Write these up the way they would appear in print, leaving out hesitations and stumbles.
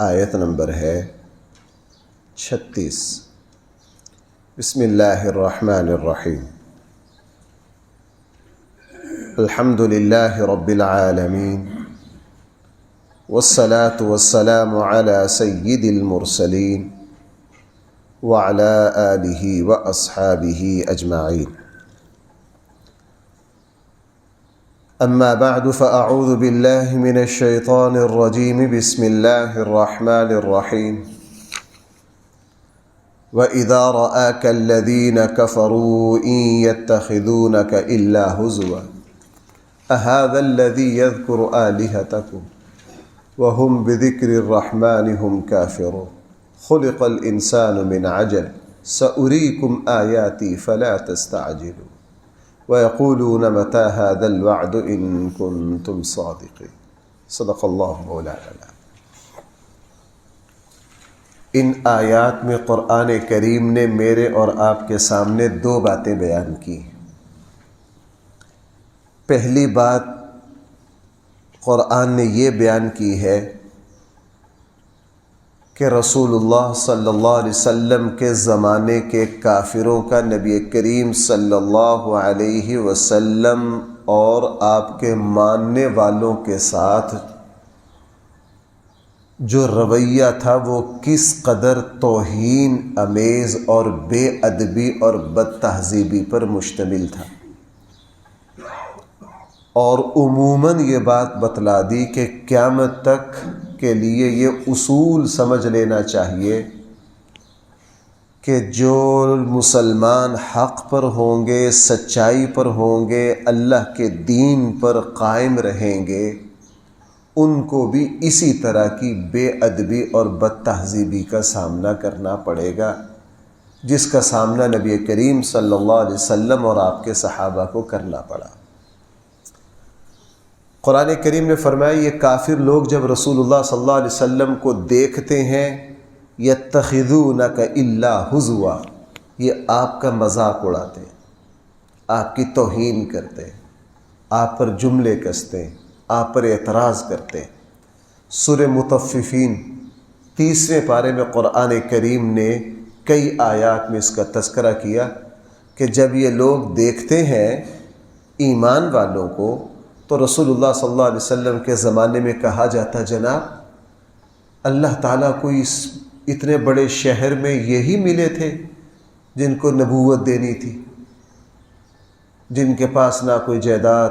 آیت نمبر ہے 36۔ بسم اللہ الرحمن الرحیم۔ الحمد للہ رب العالمین والصلاة والسلام علی سید المرسلین وعلی آلہ واصحابہ اجمعین۔ اما بعد فاعوذ باللہ من الشیطان الرجیم۔ بسم اللہ الرحمن الرحیم۔ وَإِذَا رَآكَ الَّذِينَ كَفَرُوا إِن يَتَّخِذُونَكَ إِلَّا هُزُوًا أَهَذَا الَّذِي يَذْكُرُ آلِهَتَكُمْ وَهُمْ بِذِكْرِ الرَّحْمَنِ هُمْ كَافِرُونَ خُلِقَ الْإِنسَانُ مِنْ عَجَلٍ سَأُرِيكُمْ آيَاتِي فَلَا تَسْتَعْجِلُوا وَيَقُولُونَ مَتَى هَذَا الْوَعْدُ إِن كُنتُمْ صَادِقِينَ۔ صدق اللہ مولانا۔ ان آیات میں قرآن کریم نے میرے اور آپ کے سامنے دو باتیں بیان کی۔ پہلی بات قرآن نے یہ بیان کی ہے کہ رسول اللہ صلی اللہ علیہ وسلم کے زمانے کے کافروں کا نبی کریم صلی اللہ علیہ وسلم اور آپ کے ماننے والوں کے ساتھ جو رویہ تھا وہ کس قدر توہین آمیز اور بے ادبی اور بد تہذیبی پر مشتمل تھا، اور عموماً یہ بات بتلا دی کہ قیامت تک کے لیے یہ اصول سمجھ لینا چاہیے کہ جو مسلمان حق پر ہوں گے، سچائی پر ہوں گے، اللہ کے دین پر قائم رہیں گے، ان کو بھی اسی طرح کی بے ادبی اور بد تہذیبی کا سامنا کرنا پڑے گا جس کا سامنا نبی کریم صلی اللہ علیہ وسلم اور آپ کے صحابہ کو کرنا پڑا۔ قرآن کریم نے فرمایا یہ کافر لوگ جب رسول اللہ صلی اللہ علیہ وسلم کو دیکھتے ہیں یتخذونک الا ہزوا، یہ آپ کا مذاق اڑاتے ہیں، آپ کی توہین کرتے ہیں، آپ پر جملے کستے ہیں، آپ پر اعتراض کرتے ہیں۔ سورہ مطففین 30ویں پارے میں قرآن کریم نے کئی آیات میں اس کا تذکرہ کیا کہ جب یہ لوگ دیکھتے ہیں ایمان والوں کو تو رسول اللہ صلی اللہ علیہ وسلم کے زمانے میں کہا جاتا جناب اللہ تعالیٰ کو اس اتنے بڑے شہر میں یہی ملے تھے جن کو نبوت دینی تھی، جن کے پاس نہ کوئی جائیداد،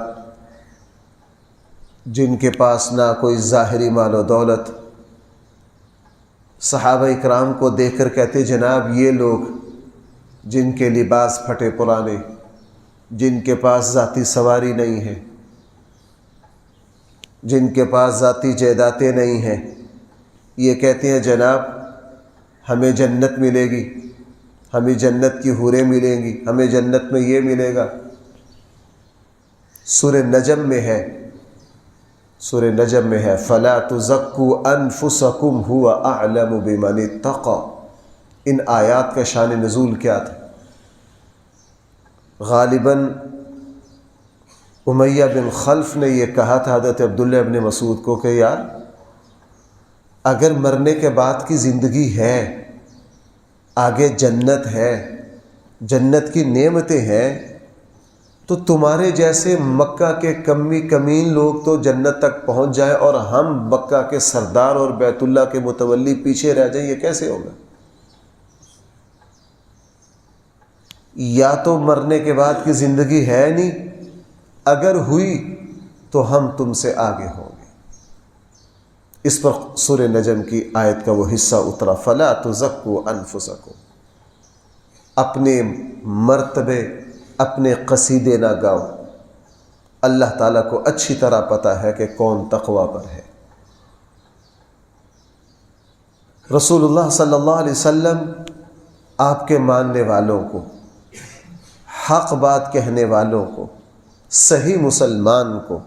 جن کے پاس نہ کوئی ظاہری مال و دولت۔ صحابہ اکرام کو دیکھ کر کہتے جناب یہ لوگ جن کے لباس پھٹے پرانے، جن کے پاس ذاتی سواری نہیں ہے، جن کے پاس ذاتی جائیدادیں نہیں ہیں، یہ کہتے ہیں جناب ہمیں جنت ملے گی، ہمیں جنت کی حوریں ملیں گی، ہمیں جنت میں یہ ملے گا۔ سورہ نجم میں ہے، سورہ نجم میں ہے فَلَا تُزَكُّوا أَنفُسَكُمْ هُوَ أَعْلَمُ بِمَنِ اتَّقَى۔ ان آیات کا شان نزول کیا تھا؟ غالباً امیہ بن خلف نے یہ کہا تھا حضرت عبداللہ ابن مسعود کو کہ یار اگر مرنے کے بعد کی زندگی ہے، آگے جنت ہے، جنت کی نعمتیں ہیں، تو تمہارے جیسے مکہ کے کمی کمین لوگ تو جنت تک پہنچ جائیں اور ہم مکہ کے سردار اور بیت اللہ کے متولی پیچھے رہ جائیں، یہ کیسے ہوگا؟ یا تو مرنے کے بعد کی زندگی ہے نہیں، اگر ہوئی تو ہم تم سے آگے ہوں گے۔ اس پر سورہ نجم کی آیت کا وہ حصہ اترا فَلَا تُزَكُّوا أَنفُسَكُمْ۔ اپنے مرتبے، اپنے قصیدے نہ گاؤ، اللہ تعالیٰ کو اچھی طرح پتہ ہے کہ کون تقوی پر ہے۔ رسول اللہ صلی اللہ علیہ وسلم آپ کے ماننے والوں کو، حق بات کہنے والوں کو، صحیح مسلمان کو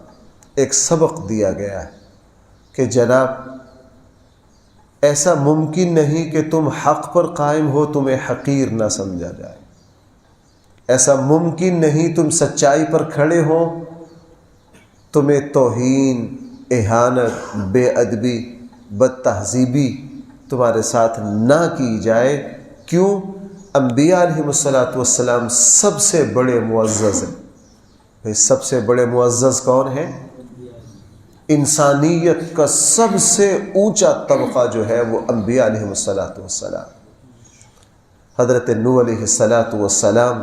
ایک سبق دیا گیا ہے کہ جناب ایسا ممکن نہیں کہ تم حق پر قائم ہو تمہیں حقیر نہ سمجھا جائے، ایسا ممکن نہیں تم سچائی پر کھڑے ہو تمہیں توہین، اہانت، بے ادبی بد تہذیبی تمہارے ساتھ نہ کی جائے۔ کیوں؟ انبیاء علیہ السلام سب سے بڑے معزز ہیں۔ بھئی سب سے بڑے معزز کون ہیں؟ انسانیت کا سب سے اونچا طبقہ جو ہے وہ انبیاء علیہ السلام۔ حضرت نوح علیہ السلام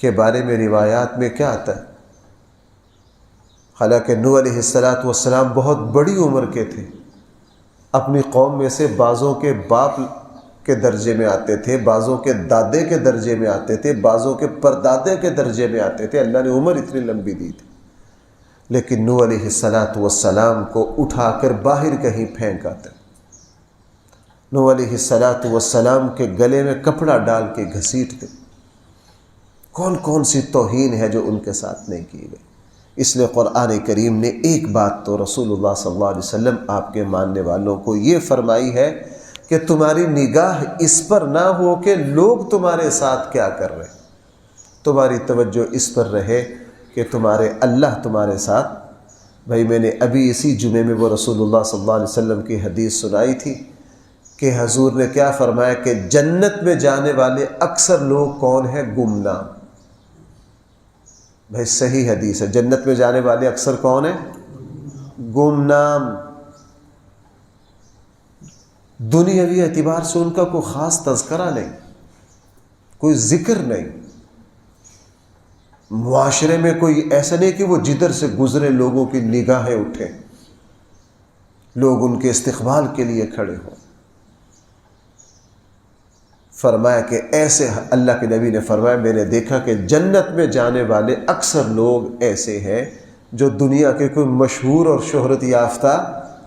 کے بارے میں روایات میں کیا آتا ہے؟ حالانکہ نوح علیہ السلام بہت بڑی عمر کے تھے، اپنی قوم میں سے بعضوں کے باپ کے درجے میں آتے تھے، بعضوں کے دادے کے درجے میں آتے تھے، بعضوں کے پردادے کے درجے میں آتے تھے۔ اللہ نے عمر اتنی لمبی دی تھی، لیکن نوح علیہ السلام کو اٹھا کر باہر کہیں پھینک آتا ہے۔ نوح علیہ السلام کے گلے میں کپڑا ڈال کے گھسیٹتے۔ کون کون سی توہین ہے جو ان کے ساتھ نہیں کی گئی۔ اس لیے قرآن کریم نے ایک بات تو رسول اللہ صلی اللہ علیہ وسلم آپ کے ماننے والوں کو یہ فرمائی ہے کہ تمہاری نگاہ اس پر نہ ہو کہ لوگ تمہارے ساتھ کیا کر رہے ہیں، تمہاری توجہ اس پر رہے کہ اللہ تمہارے ساتھ۔ بھائی میں نے ابھی اسی جمعے میں وہ رسول اللہ صلی اللہ علیہ وسلم کی حدیث سنائی تھی کہ حضور نے کیا فرمایا کہ جنت میں جانے والے اکثر لوگ کون ہیں؟ گمنام۔ بھائی صحیح حدیث ہے، جنت میں جانے والے اکثر کون ہیں؟ گمنام۔ دنیاوی اعتبار سے ان کا کوئی خاص تذکرہ نہیں، کوئی ذکر نہیں، معاشرے میں کوئی ایسا نہیں کہ وہ جدھر سے گزرے لوگوں کی نگاہیں اٹھیں، لوگ ان کے استقبال کے لیے کھڑے ہوں۔ فرمایا کہ ایسے اللہ کے نبی نے فرمایا میں نے دیکھا کہ جنت میں جانے والے اکثر لوگ ایسے ہیں جو دنیا کے کوئی مشہور اور شہرت یافتہ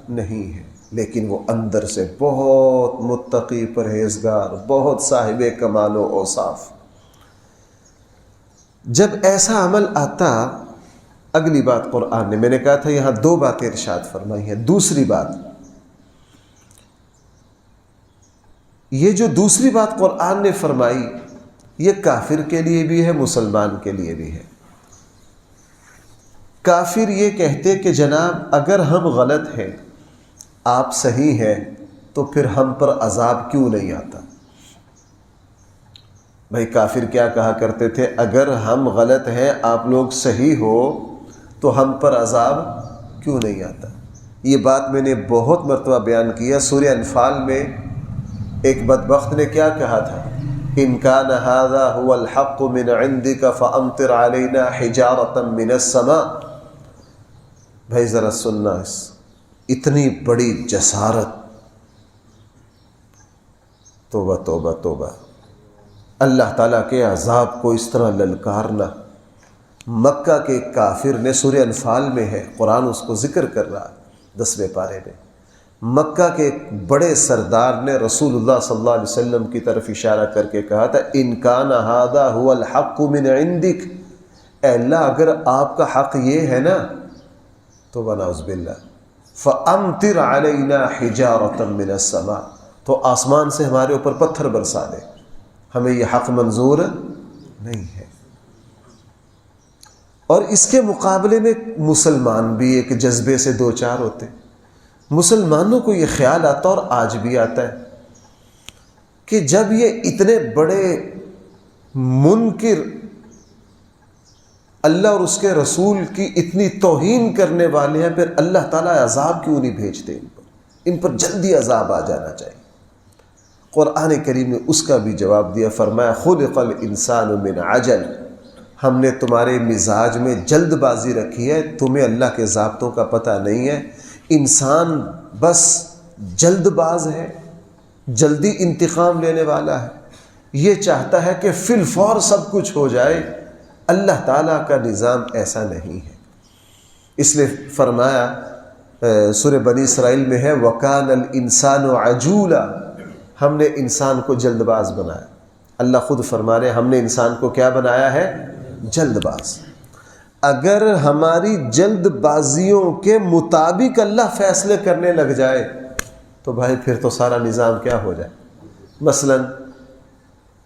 نہیں ہیں، لیکن وہ اندر سے بہت متقی، پرہیزگار، بہت صاحب کمال و اوصاف۔ جب ایسا عمل آتا، اگلی بات قرآن نے، میں نے کہا تھا یہاں دو باتیں ارشاد فرمائی ہیں۔ دوسری بات، یہ جو دوسری بات قرآن نے فرمائی یہ کافر کے لیے بھی ہے، مسلمان کے لیے بھی ہے۔ کافر یہ کہتے کہ جناب اگر ہم غلط ہیں، آپ صحیح ہیں، تو پھر ہم پر عذاب کیوں نہیں آتا؟ بھائی کافر کیا کہا کرتے تھے؟ اگر ہم غلط ہیں، آپ لوگ صحیح ہو، تو ہم پر عذاب کیوں نہیں آتا؟ یہ بات میں نے بہت مرتبہ بیان کیا۔ سورہ انفال میں ایک بدبخت نے کیا کہا تھا؟ ان کان ھذا ھو الحق من عندک فامطر علینا حجارۃ من السماء۔ بھائی ذرا سننا، اتنی بڑی جسارت، توبہ توبہ توبہ، اللہ تعالیٰ کے عذاب کو اس طرح للکارنا۔ مکہ کے کافر نے، سورہ انفال میں ہے، قرآن اس کو ذکر کر رہا ہے 10ویں پارے میں، مکہ کے ایک بڑے سردار نے رسول اللہ صلی اللہ علیہ وسلم کی طرف اشارہ کر کے کہا تھا ان کان ھذا ھو الحق من عندک، اے اللہ اگر آپ کا حق یہ ہے نا تو ونعوذ باللہ فامطر علینا حجارۃ من السماء، تو آسمان سے ہمارے اوپر پتھر برسا دے، ہمیں یہ حق منظور نہیں ہے۔ اور اس کے مقابلے میں مسلمان بھی ایک جذبے سے دو چار ہوتے، مسلمانوں کو یہ خیال آتا اور آج بھی آتا ہے کہ جب یہ اتنے بڑے منکر اللہ اور اس کے رسول کی اتنی توہین کرنے والے ہیں، پھر اللہ تعالیٰ عذاب کیوں نہیں بھیجتے ان پر جلدی عذاب آ جانا چاہیے۔ قرآن کریم نے اس کا بھی جواب دیا، فرمایا خلق الانسان من عجل، ہم نے تمہارے مزاج میں جلد بازی رکھی ہے، تمہیں اللہ کے ضابطوں کا پتہ نہیں ہے۔ انسان بس جلد باز ہے، جلدی انتقام لینے والا ہے، یہ چاہتا ہے کہ فی الفور سب کچھ ہو جائے۔ اللہ تعالیٰ کا نظام ایسا نہیں ہے۔ اس لیے فرمایا سورہ بنی اسرائیل میں ہے وَكَانَ الْإِنسَانُ عَجُولًا، ہم نے انسان کو جلد باز بنایا۔ اللہ خود فرما رہے ہم نے انسان کو کیا بنایا ہے؟ جلد باز۔ اگر ہماری جلد بازیوں کے مطابق اللہ فیصلے کرنے لگ جائے تو بھائی پھر تو سارا نظام کیا ہو جائے۔ مثلا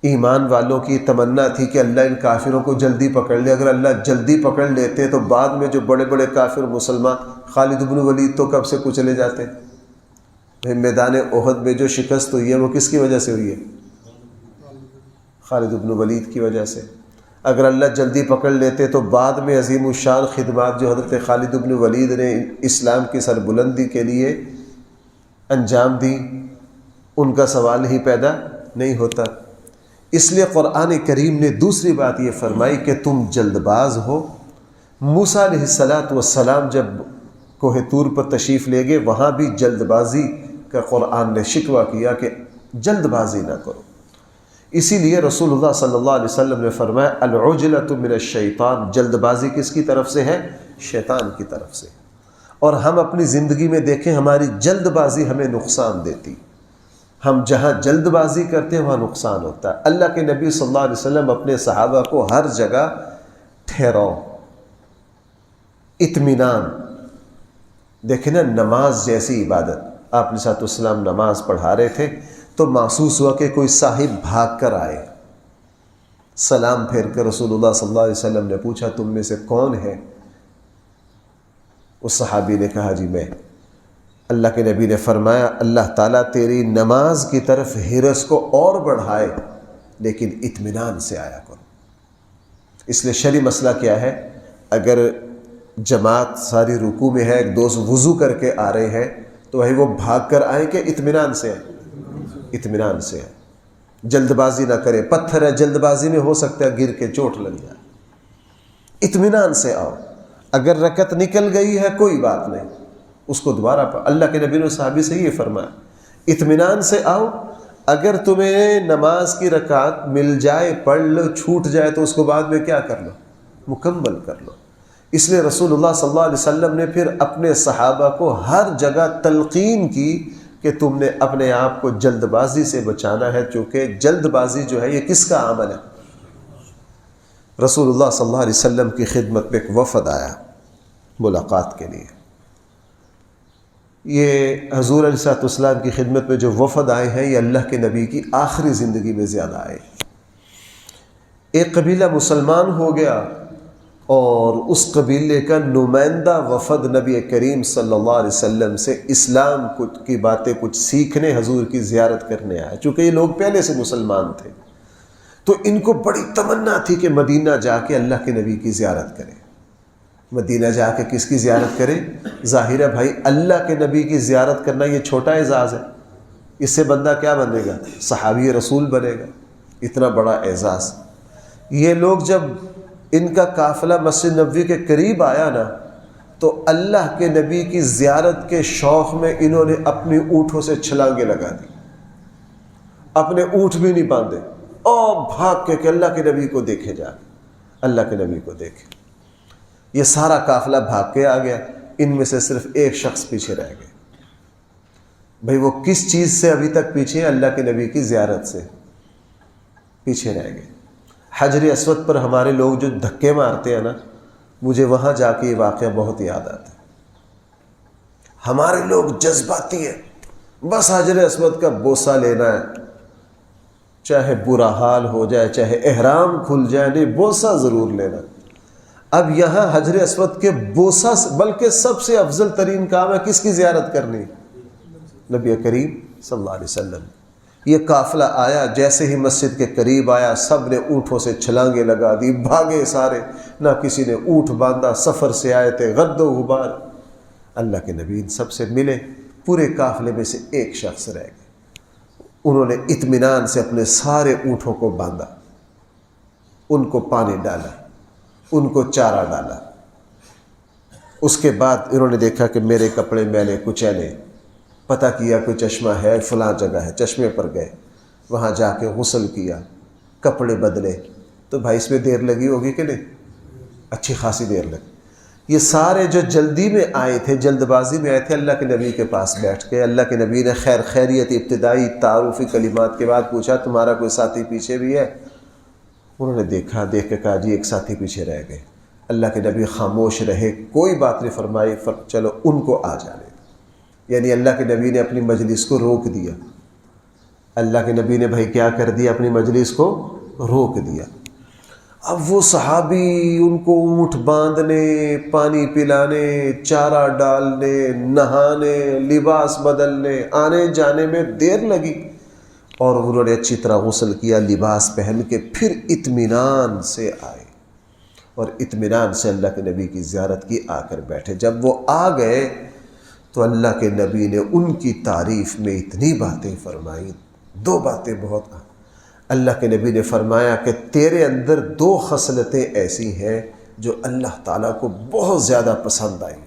ایمان والوں کی تمنا تھی کہ اللہ ان کافروں کو جلدی پکڑ لے، اگر اللہ جلدی پکڑ لیتے تو بعد میں جو بڑے بڑے کافر مسلمان، خالد بن ولید تو کب سے کچلے جاتے، میدان احد میں جو شکست ہوئی ہے وہ کس کی وجہ سے ہوئی ہے؟ خالد بن ولید کی وجہ سے۔ اگر اللہ جلدی پکڑ لیتے تو بعد میں عظیم الشان خدمات جو حضرت خالد بن ولید نے اسلام کی سربلندی کے لیے انجام دی، ان کا سوال ہی پیدا نہیں ہوتا۔ اس لیے قرآن کریم نے دوسری بات یہ فرمائی کہ تم جلد باز ہو۔ موسیٰ علیہ السلام جب کوہ طور پر تشریف لے گئے، وہاں بھی جلد بازی کا قرآن نے شکوہ کیا کہ جلد بازی نہ کرو۔ اسی لیے رسول اللہ صلی اللہ علیہ وسلم نے فرمایا العجلۃ من الشیطان، جلد بازی کس کی طرف سے ہے؟ شیطان کی طرف سے۔ اور ہم اپنی زندگی میں دیکھیں ہماری جلد بازی ہمیں نقصان دیتی، ہم جہاں جلد بازی کرتے ہیں وہاں نقصان ہوتا ہے۔ اللہ کے نبی صلی اللہ علیہ وسلم اپنے صحابہ کو ہر جگہ ٹھہراؤ، اطمینان، دیکھیں نا نماز جیسی عبادت، آپ علیہ السلام نماز پڑھا رہے تھے تو محسوس ہوا کہ کوئی صاحب بھاگ کر آئے، سلام پھیر کر رسول اللہ صلی اللہ علیہ وسلم نے پوچھا تم میں سے کون ہے؟ اس صحابی نے کہا جی میں۔ اللہ کے نبی نے فرمایا اللہ تعالیٰ تیری نماز کی طرف حرص کو اور بڑھائے، لیکن اطمینان سے آیا کرو۔ اس لیے شرعی مسئلہ کیا ہے؟ اگر جماعت ساری رکوع میں ہے، ایک دوست وضو کر کے آ رہے ہیں تو وہی وہ بھاگ کر آئیں کہ اطمینان سے ہے؟ اطمینان سے ہے، جلد بازی نہ کرے۔ پتھر ہے، جلد بازی میں ہو سکتا ہے گر کے چوٹ لگ جائے، اطمینان سے آؤ۔ اگر رکعت نکل گئی ہے کوئی بات نہیں، اس کو دوبارہ پڑھ۔ اللہ کے نبی نے صحابی سے یہ فرمایا اطمینان سے آؤ، اگر تمہیں نماز کی رکعت مل جائے پڑھ لو، چھوٹ جائے تو اس کو بعد میں کیا کر لو؟ مکمل کر لو۔ اس لیے رسول اللہ صلی اللہ علیہ وسلم نے پھر اپنے صحابہ کو ہر جگہ تلقین کی کہ تم نے اپنے آپ کو جلد بازی سے بچانا ہے، چونکہ جلد بازی جو ہے یہ کس کا عمل ہے؟ رسول اللہ صلی اللہ علیہ وسلم کی خدمت میں ایک وفد آیا ملاقات کے لیے۔ یہ حضور علیہ السلام کی خدمت میں جو وفد آئے ہیں یہ اللہ کے نبی کی آخری زندگی میں زیادہ آئے۔ ایک قبیلہ مسلمان ہو گیا اور اس قبیلے کا نمائندہ وفد نبی کریم صلی اللہ علیہ وسلم سے اسلام کی باتیں کچھ سیکھنے حضور کی زیارت کرنے آیا۔ چونکہ یہ لوگ پہلے سے مسلمان تھے تو ان کو بڑی تمنا تھی کہ مدینہ جا کے اللہ کے نبی کی زیارت کریں۔ مدینہ جا کے کس کی زیارت کریں؟ ظاہر ہے بھائی اللہ کے نبی کی زیارت کرنا یہ چھوٹا اعزاز ہے، اس سے بندہ کیا بنے گا؟ صحابی رسول بنے گا۔ اتنا بڑا اعزاز۔ یہ لوگ جب ان کا قافلہ مسجد نبوی کے قریب آیا نا تو اللہ کے نبی کی زیارت کے شوق میں انہوں نے اپنی اونٹوں سے چھلانگیں لگا دی، اپنے اونٹ بھی نہیں باندھے، اور بھاگ کے کہ اللہ کے نبی کو دیکھے جا کے، اللہ کے نبی کو دیکھے۔ یہ سارا قافلہ بھاگ کے آ گیا، ان میں سے صرف ایک شخص پیچھے رہ گئے۔ بھئی وہ کس چیز سے ابھی تک پیچھے؟ اللہ کے نبی کی زیارت سے پیچھے رہ گئے۔ حجر اسود پر ہمارے لوگ جو دھکے مارتے ہیں نا، مجھے وہاں جا کے یہ واقعہ بہت یاد آتا ہے۔ ہمارے لوگ جذباتی ہیں، بس حجر اسود کا بوسہ لینا ہے، چاہے برا حال ہو جائے، چاہے احرام کھل جائے، نہیں بوسہ ضرور لینا۔ اب یہاں حجر اسود کے بوسہ، بلکہ سب سے افضل ترین کام ہے کس کی زیارت کرنی؟ نبی کریم صلی اللہ علیہ وسلم۔ یہ قافلہ آیا، جیسے ہی مسجد کے قریب آیا سب نے اونٹوں سے چھلانگیں لگا دی، بھاگے سارے، نہ کسی نے اونٹ باندھا، سفر سے آئے تھے، غد و غبار۔ اللہ کے نبی ان سب سے ملے، پورے قافلے میں سے ایک شخص رہ گئے۔ انہوں نے اطمینان سے اپنے سارے اونٹوں کو باندھا، ان کو پانی ڈالا، ان کو چارہ ڈالا۔ اس کے بعد انہوں نے دیکھا کہ میرے کپڑے میلے کچیلے، پتہ کیا کوئی چشمہ ہے، فلاں جگہ ہے، چشمے پر گئے، وہاں جا کے غسل کیا، کپڑے بدلے۔ تو بھائی اس میں دیر لگی ہوگی کہ نہیں؟ اچھی خاصی دیر لگی۔ یہ سارے جو جلدی میں آئے تھے، جلد بازی میں آئے تھے، اللہ کے نبی کے پاس بیٹھ کے اللہ کے نبی نے خیریت ابتدائی تعارفی کلمات کے بعد پوچھا تمہارا کوئی ساتھی پیچھے بھی ہے؟ انہوں نے دیکھا، دیکھ کے کہا جی ایک ساتھی پیچھے رہ گئے۔ اللہ کے نبی خاموش رہے، کوئی بات نہیں فرمائی، چلو ان کو آ جانے۔ یعنی اللہ کے نبی نے اپنی مجلس کو روک دیا۔ اللہ کے نبی نے بھائی کیا کر دیا؟ اپنی مجلس کو روک دیا۔ اب وہ صحابی ان کو اونٹ باندھنے، پانی پلانے، چارہ ڈالنے، نہانے، لباس بدلنے، آنے جانے میں دیر لگی، اور انہوں نے اچھی طرح غسل کیا، لباس پہن کے پھر اطمینان سے آئے اور اطمینان سے اللہ کے نبی کی زیارت کی، آ کر بیٹھے۔ جب وہ آ گئے تو اللہ کے نبی نے ان کی تعریف میں اتنی باتیں فرمائیں، دو باتیں بہت اللہ کے نبی نے فرمایا کہ تیرے اندر دو خصلتیں ایسی ہیں جو اللہ تعالیٰ کو بہت زیادہ پسند آئیں،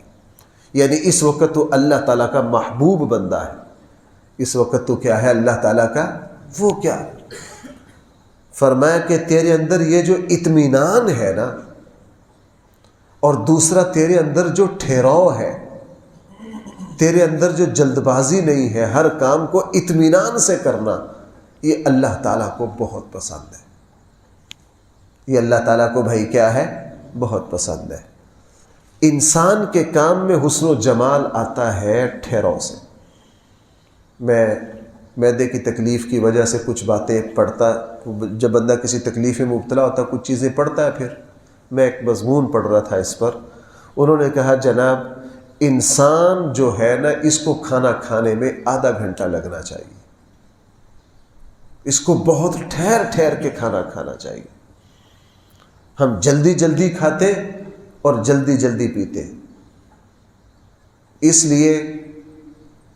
یعنی اس وقت تو اللہ تعالیٰ کا محبوب بندہ ہے، اس وقت تو کیا ہے اللہ تعالیٰ کا وہ کیا، فرمایا کہ تیرے اندر یہ جو اطمینان ہے نا، اور دوسرا تیرے اندر جو ٹھہراؤ ہے، تیرے اندر جو جلد بازی نہیں ہے، ہر کام کو اطمینان سے کرنا، یہ اللہ تعالیٰ کو بہت پسند ہے، یہ اللہ تعالیٰ کو بھائی کیا ہے، بہت پسند ہے۔ انسان کے کام میں حسن و جمال آتا ہے ٹھہراؤ سے۔ میں معدے کی تکلیف کی وجہ سے کچھ باتیں پڑھتا، جب بندہ کسی تکلیف میں مبتلا ہوتا کچھ چیزیں پڑھتا ہے، پھر میں ایک مضمون پڑھ رہا تھا اس پر، انہوں نے کہا جناب انسان جو ہے نا، اس کو کھانا کھانے میں آدھا گھنٹہ لگنا چاہیے، اس کو بہت ٹھہر ٹھہر کے کھانا کھانا چاہیے۔ ہم جلدی جلدی کھاتے اور جلدی جلدی پیتے، اس لیے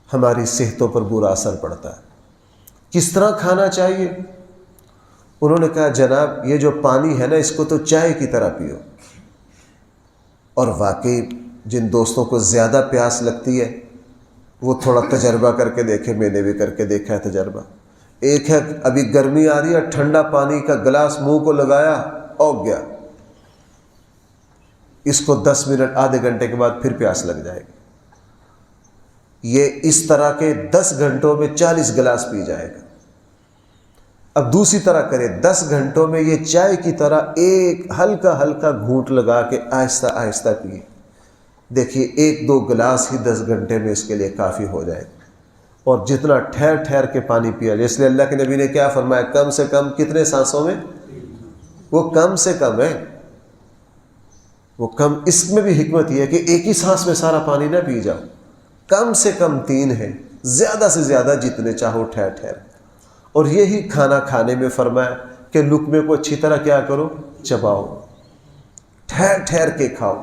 ہماری صحتوں پر برا اثر پڑتا ہے۔ کس طرح کھانا چاہیے؟ انہوں نے کہا جناب یہ جو پانی ہے نا، اس کو تو چائے کی طرح پیو، اور واقعی جن دوستوں کو زیادہ پیاس لگتی ہے وہ تھوڑا تجربہ کر کے دیکھے، میں نے بھی کر کے دیکھا ہے تجربہ۔ ایک ہے ابھی گرمی آ رہی ہے، ٹھنڈا پانی کا گلاس منہ کو لگایا، اوگ گیا، اس کو 10 منٹ آدھے گھنٹے کے بعد پھر پیاس لگ جائے گی۔ یہ اس طرح کے 10 گھنٹوں میں 40 گلاس پی جائے گا۔ اب دوسری طرح کرے، 10 گھنٹوں میں یہ چائے کی طرح ایک ہلکا ہلکا گھونٹ لگا کے آہستہ آہستہ پیے، دیکھیے 1-2 گلاس ہی 10 گھنٹے میں اس کے لیے کافی ہو جائے گا۔ اور جتنا ٹھہر ٹھہر کے پانی پیا جائے، اس لیے اللہ کے نبی نے کیا فرمایا، کم سے کم کتنے سانسوں میں، وہ کم سے کم ہے، وہ کم، اس میں بھی حکمت یہ ہے کہ ایک ہی سانس میں سارا پانی نہ پی جاؤ، کم سے کم 3 ہے، زیادہ سے زیادہ جتنے چاہو ٹھہر ٹھہر۔ اور یہی کھانا کھانے میں فرمایا کہ لقمے کو اچھی طرح کیا کرو، چباؤ، ٹھہر ٹھہر کے کھاؤ۔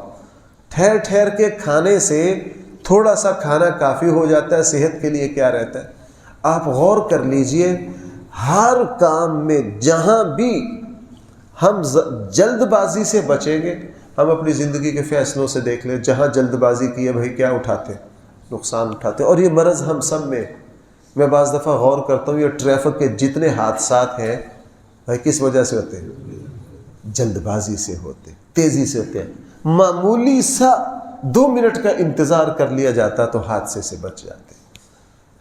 ٹھہر ٹھہر کے کھانے سے تھوڑا سا کھانا کافی ہو جاتا ہے، صحت کے لیے کیا رہتا ہے۔ آپ غور کر لیجئے، ہر کام میں جہاں بھی ہم جلد بازی سے بچیں گے، ہم اپنی زندگی کے فیصلوں سے دیکھ لیں، جہاں جلد بازی کی ہے بھائی کیا اٹھاتے، نقصان اٹھاتے۔ اور یہ مرض ہم سب میں، میں بعض دفعہ غور کرتا ہوں، یہ ٹریفک کے جتنے حادثات ہیں بھائی کس وجہ سے ہوتے ہیں، جلد بازی سے ہوتے، تیزی سے ہوتے ہیں۔ معمولی سا 2 منٹ کا انتظار کر لیا جاتا تو حادثے سے بچ جاتے،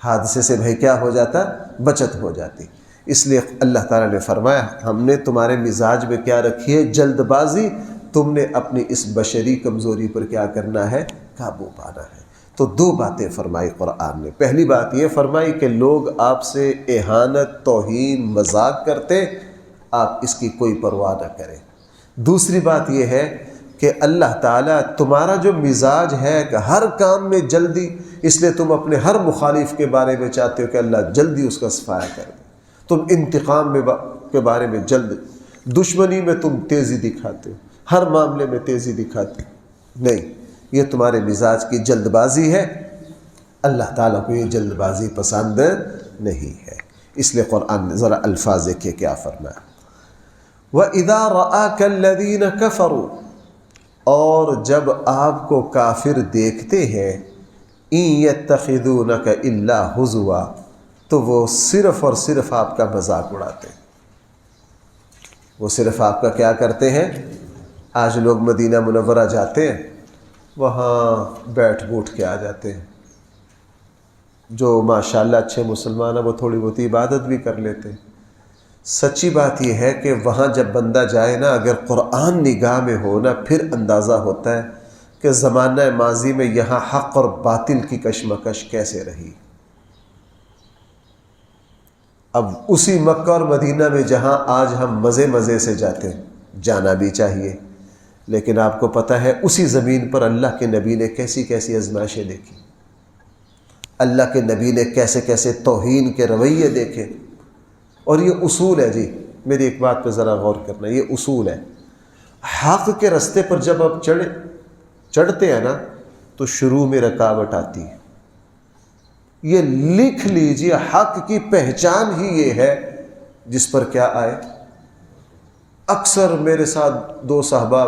حادثے سے بھائی کیا ہو جاتا، بچت ہو جاتی۔ اس لیے اللہ تعالیٰ نے فرمایا ہم نے تمہارے مزاج میں کیا رکھی ہے، جلد بازی، تم نے اپنی اس بشری کمزوری پر کیا کرنا ہے، قابو پانا ہے۔ تو 2 باتیں فرمائی قرآن نے۔ پہلی بات یہ فرمائی کہ لوگ آپ سے اہانت، توہین، مذاق کرتے، آپ اس کی کوئی پرواہ نہ کریں۔ دوسری بات یہ ہے کہ اللہ تعالیٰ تمہارا جو مزاج ہے کہ ہر کام میں جلدی، اس لیے تم اپنے ہر مخالف کے بارے میں چاہتے ہو کہ اللہ جلدی اس کا صفایا کر دے، تم انتقام کے بارے میں جلد، دشمنی میں تم تیزی دکھاتے ہو، ہر معاملے میں تیزی دکھاتے ہو، نہیں، یہ تمہارے مزاج کی جلد بازی ہے، اللہ تعالیٰ کو یہ جلد بازی پسند نہیں ہے۔ اس لیے قرآن نے ذرا الفاظ دیکھیں کیا فرمایا، وَإِذَا رَآكَ الَّذِينَ كَفَرُوا، اور جب آپ کو کافر دیکھتے ہیں، إِن يَتَّخِذُونَكَ إِلَّا هُزُوًا، تو وہ صرف اور صرف آپ کا مذاق اڑاتے ہیں، وہ صرف آپ کا کیا کرتے ہیں۔ آج لوگ مدینہ منورہ جاتے ہیں، وہاں بیٹھ بوٹھ کے آ جاتے ہیں، جو ماشاءاللہ اچھے مسلمان ہیں وہ تھوڑی بہت عبادت بھی کر لیتے ہیں۔ سچی بات یہ ہے کہ وہاں جب بندہ جائے نا، اگر قرآن نگاہ میں ہو نا، پھر اندازہ ہوتا ہے کہ زمانہ ماضی میں یہاں حق اور باطل کی کشمکش کیسے رہی۔ اب اسی مکہ اور مدینہ میں جہاں آج ہم مزے مزے سے جاتے ہیں، جانا بھی چاہیے، لیکن آپ کو پتہ ہے اسی زمین پر اللہ کے نبی نے کیسی کیسی آزمائشیں دیکھی، اللہ کے نبی نے کیسے کیسے توہین کے رویے دیکھے۔ اور یہ اصول ہے جی، میری ایک بات پہ ذرا غور کرنا، یہ اصول ہے۔ حق کے رستے پر جب آپ چڑھتے ہیں نا تو شروع میں رکاوٹ آتی ہے۔ یہ لکھ لیجئے، حق کی پہچان ہی یہ ہے جس پر کیا آئے۔ اکثر میرے ساتھ دو صحبہ،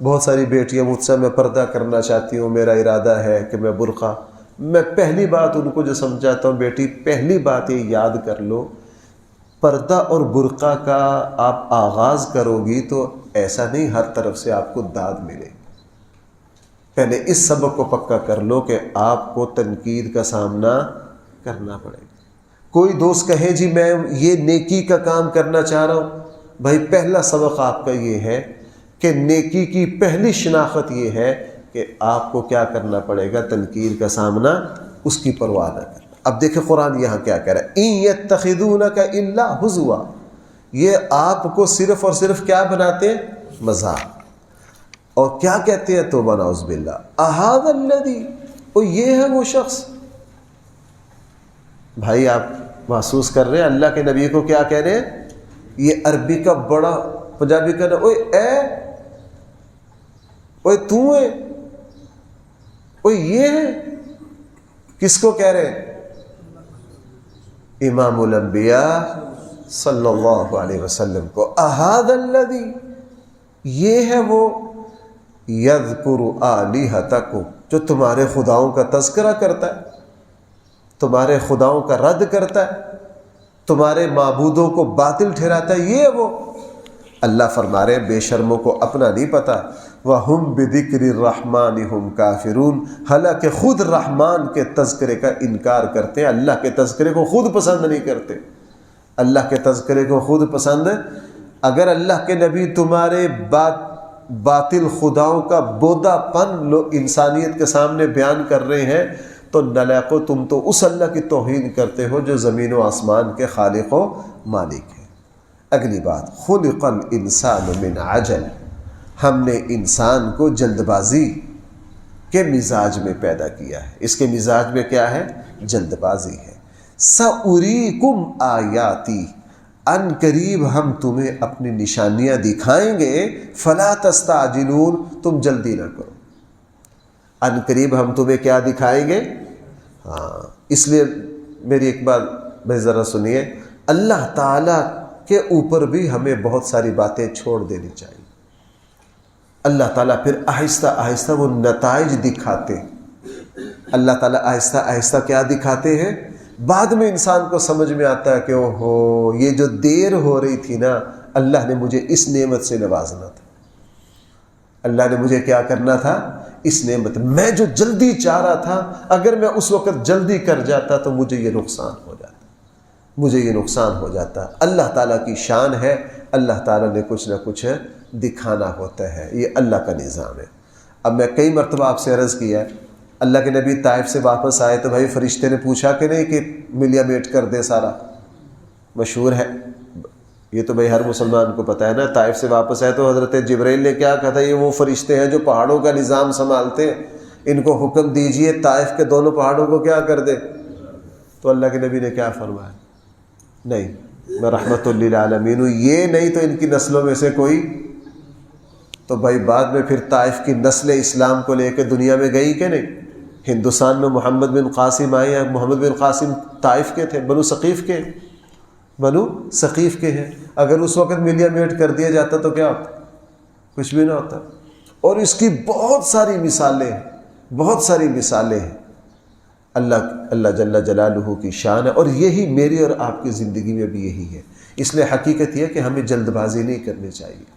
بہت ساری بیٹیاں مجھ سے میں پردہ کرنا چاہتی ہوں، میرا ارادہ ہے کہ میں برقع، میں پہلی بات ان کو جو سمجھاتا ہوں، بیٹی پہلی بات یہ یاد کر لو، پردہ اور برقع کا آپ آغاز کرو گی تو ایسا نہیں ہر طرف سے آپ کو داد ملے۔ پہلے اس سبق کو پکا کر لو کہ آپ کو تنقید کا سامنا کرنا پڑے گا۔ کوئی دوست کہے جی میں یہ نیکی کا کام کرنا چاہ رہا ہوں، بھائی پہلا سبق آپ کا یہ ہے کہ نیکی کی پہلی شناخت یہ ہے کہ آپ کو کیا کرنا پڑے گا، تنقید کا سامنا، اس کی پرواہ نہ کرنا۔ اب دیکھیں قرآن یہاں کیا کہہ رہا ہے، اِن يَتَّخِذُونَكَ إِلَّا هُزُوًا، یہ آپ کو صرف اور صرف کیا بناتے ہیں، مذاق۔ اور کیا کہتے ہیں، توبہ نعوذ باللہ، أَهَذَا الَّذِي، اور یہ ہے وہ شخص۔ بھائی آپ محسوس کر رہے ہیں اللہ کے نبی کو کیا کہہ رہے ہیں، یہ عربی کا بڑا، پنجابی کا نا، اوئے اے، اوئے تو ہے، اوئے یہ ہے، کس کو کہہ رہے ہیں، امام الانبیاء صلی اللہ علیہ وسلم کو۔ أَهَذَا الَّذِي، یہ ہے وہ، يَذْكُرُ آلِهَتَكُمْ، جو تمہارے خداؤں کا تذکرہ کرتا ہے، تمہارے خداؤں کا رد کرتا ہے، تمہارے معبودوں کو باطل ٹھہراتا ہے، یہ وہ۔ اللہ فرما رہے ہیں بے شرموں کو اپنا نہیں پتا، وَهُمْ بِذِكْرِ الرَّحْمَنِ هُمْ كَافِرُونَ، حالانکہ خود رحمان کے تذکرے کا انکار کرتے ہیں، اللہ کے تذکرے کو خود پسند نہیں کرتے، اللہ کے تذکرے کو خود پسند ہے۔ اگر اللہ کے نبی تمہارے باطل خداؤں کا بودا پن انسانیت کے سامنے بیان کر رہے ہیں تو نالائقو، تم تو اس اللہ کی توہین کرتے ہو جو زمین و آسمان کے خالق و مالک ہے۔ اگلی بات، خلق الانسان من عجل، ہم نے انسان کو جلد بازی کے مزاج میں پیدا کیا ہے، اس کے مزاج میں کیا ہے، جلد بازی ہے۔ سأریکم آیاتی، ان قریب ہم تمہیں اپنی نشانیاں دکھائیں گے، فلا تستعجلون، تم جلدی نہ کرو۔ ان قریب ہم تمہیں کیا دکھائیں گے، ہاں، اس لیے میری ایک بات میں ذرا سنیے، اللہ تعالیٰ کے اوپر بھی ہمیں بہت ساری باتیں چھوڑ دینی چاہیے۔ اللہ تعالیٰ پھر آہستہ آہستہ وہ نتائج دکھاتے ہیں۔ اللہ تعالیٰ آہستہ آہستہ کیا دکھاتے ہیں، بعد میں انسان کو سمجھ میں آتا ہے کہ اوہو، یہ جو دیر ہو رہی تھی نا، اللہ نے مجھے اس نعمت سے نوازنا تھا، اللہ نے مجھے کیا کرنا تھا، اس نعمت، میں جو جلدی چاہ رہا تھا، اگر میں اس وقت جلدی کر جاتا تو مجھے یہ نقصان ہو جاتا، مجھے یہ نقصان ہو جاتا۔ اللہ تعالیٰ کی شان ہے، اللہ تعالیٰ نے کچھ نہ کچھ دکھانا ہوتا ہے، یہ اللہ کا نظام ہے۔ اب میں کئی مرتبہ آپ سے عرض کیا ہے، اللہ کے نبی طائف سے واپس آئے تو بھائی فرشتے نے پوچھا کہ نہیں کہ ملیا میٹ کر دے سارا، مشہور ہے یہ تو بھائی ہر مسلمان کو پتہ ہے نا۔ طائف سے واپس آئے تو حضرت جبرائیل نے کیا کہا تھا، یہ وہ فرشتے ہیں جو پہاڑوں کا نظام سنبھالتے ہیں، ان کو حکم دیجئے طائف کے دونوں پہاڑوں کو کیا کر دے۔ تو اللہ کے نبی نے کیا فرمایا، نہیں میں رحمت للعالمین ہوں، یہ نہیں تو ان کی نسلوں میں سے کوئی۔ تو بھائی بعد میں پھر طائف کی نسل اسلام کو لے کے دنیا میں گئی کہ نہیں، ہندوستان میں محمد بن قاسم آئے ہیں، محمد بن قاسم طائف کے تھے، بنو ثقیف کے ہیں۔ اگر اس وقت ملیا میٹ کر دیا جاتا تو کیا ہوتا، کچھ بھی نہ ہوتا۔ اور اس کی بہت ساری مثالیں ہیں، بہت ساری مثالیں ہیں۔ اللہ جل جلالہ کی شان ہے، اور یہی میری اور آپ کی زندگی میں بھی یہی ہے۔ اس لیے حقیقت یہ ہے کہ ہمیں جلد بازی نہیں کرنی چاہیے،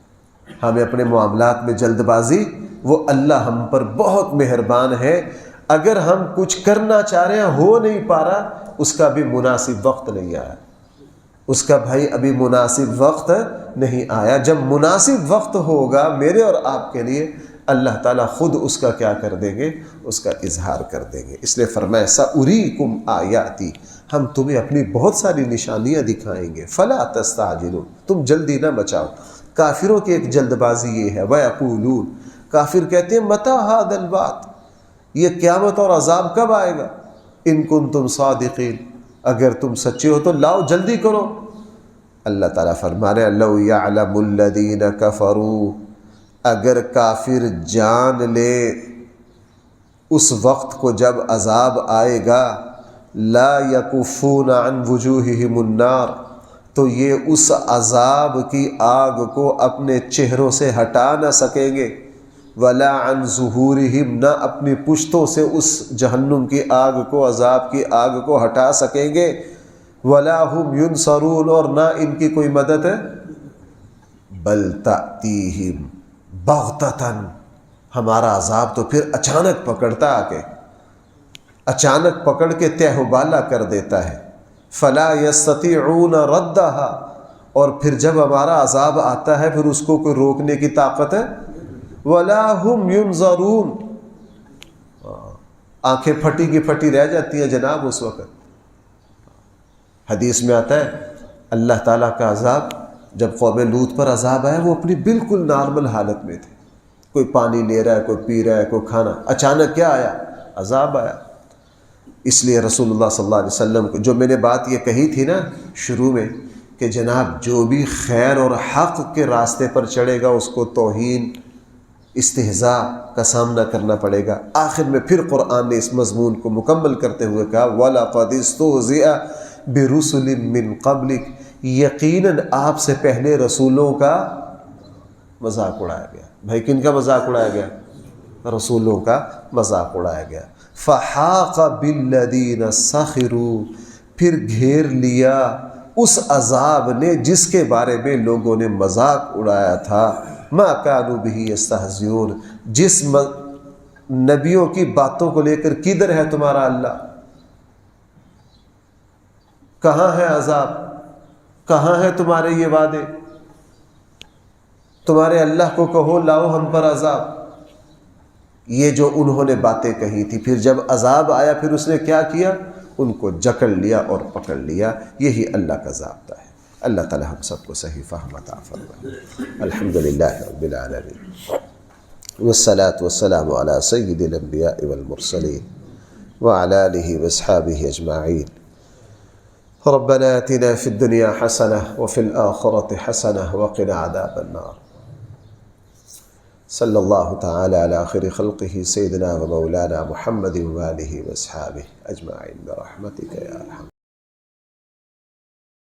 ہمیں اپنے معاملات میں جلد بازی، وہ اللہ ہم پر بہت مہربان ہے، اگر ہم کچھ کرنا چاہ رہے ہیں ہو نہیں پا رہا، اس کا بھی مناسب وقت نہیں آیا، اس کا بھائی ابھی مناسب وقت نہیں آیا۔ جب مناسب وقت ہوگا میرے اور آپ کے لیے، اللہ تعالیٰ خود اس کا کیا کر دیں گے، اس کا اظہار کر دیں گے۔ اس لیے فرمایا سأریکم آیاتی، ہم تمہیں اپنی بہت ساری نشانیاں دکھائیں گے، فلا تستعجلوا، تم جلدی نہ مچاؤ۔ کافروں کی ایک جلد بازی یہ ہے، وَيَقُولُونَ، کافر کہتے ہیں مَتَى هَذَا الْوَعْدُ، یہ قیامت اور عذاب کب آئے گا؟ ان کنتم صادقین، اگر تم سچے ہو تو لاؤ، جلدی کرو۔ اللہ تعالیٰ فرما رہے لو یعلم الذین کفروا، اگر کافر جان لے اس وقت کو جب عذاب آئے گا، لا یکفون عن وجوہہم النار، تو یہ اس عذاب کی آگ کو اپنے چہروں سے ہٹا نہ سکیں گے، ولا عن ظہورہم، نہ اپنی پشتوں سے اس جہنم کی آگ کو، عذاب کی آگ کو ہٹا سکیں گے، ولا ہم ینصرون، اور نہ ان کی کوئی مدد ہے، بل تأتیہم بغتتاً، ہمارا عذاب تو پھر اچانک پکڑتا آ کے، اچانک پکڑ کے تہ و بالا کر دیتا ہے، فلا یستطیعون ردہا، اور پھر جب ہمارا عذاب آتا ہے پھر اس کو کوئی روکنے کی طاقت ہے، ولا ہم ینظرون، آنکھیں پھٹی کی پھٹی رہ جاتی ہیں جناب اس وقت۔ حدیث میں آتا ہے اللہ تعالیٰ کا عذاب، جب قوم لوط پر عذاب آیا وہ اپنی بالکل نارمل حالت میں تھے، کوئی پانی لے رہا ہے، کوئی پی رہا ہے، کوئی کھانا، اچانک کیا آیا؟ عذاب آیا۔ اس لیے رسول اللہ صلی اللہ علیہ وسلم کو جو میں نے بات یہ کہی تھی نا شروع میں کہ جناب جو بھی خیر اور حق کے راستے پر چڑھے گا اس کو توہین، استہزاء کا سامنا کرنا پڑے گا، آخر میں پھر قرآن نے اس مضمون کو مکمل کرتے ہوئے کہا وَلَقَدِ اسْتُهْزِئَ بِرُسُلٍ مِّن قَبْلِكَ، یقیناً آپ سے پہلے رسولوں کا مذاق اڑایا گیا۔ بھائی کن کا مذاق اڑایا گیا؟ رسولوں کا مذاق اڑایا گیا۔ فَحَاقَ بِالَّذِينَ سَخِرُوا، پھر گھیر لیا اس عذاب نے جس کے بارے میں لوگوں نے مذاق اڑایا تھا، مَا كَانُوا بِهِ يَسْتَهْزِئُونَ، جس نبیوں کی باتوں کو لے کر کدھر ہے تمہارا اللہ؟ کہاں ہے عذاب؟ کہاں ہے تمہارے یہ وعدے؟ تمہارے اللہ کو کہو لاؤ ہم پر عذاب۔ یہ جو انہوں نے باتیں کہی تھی، پھر جب عذاب آیا پھر اس نے کیا کیا؟ ان کو جکڑ لیا اور پکڑ لیا۔ یہی اللہ کا ضابطہ ہے۔ اللہ تعالی ہم سب کو صحیح فہم عطا فرمائے۔ الحمدللہ رب العالمین، والصلاة والسلام علی سید الانبیاء والمرسلین وعلی آلہ واصحابہ اجمعین۔ ربنا آتنا في الدنيا حسنة وفي الآخرة حسنة وقنا عذاب النار۔ صلی اللہ تعالی علی خیر خلقہ سیدنا و مولانا محمد وآلہ واصحابہ اجمعین برحمتک یا ارحم۔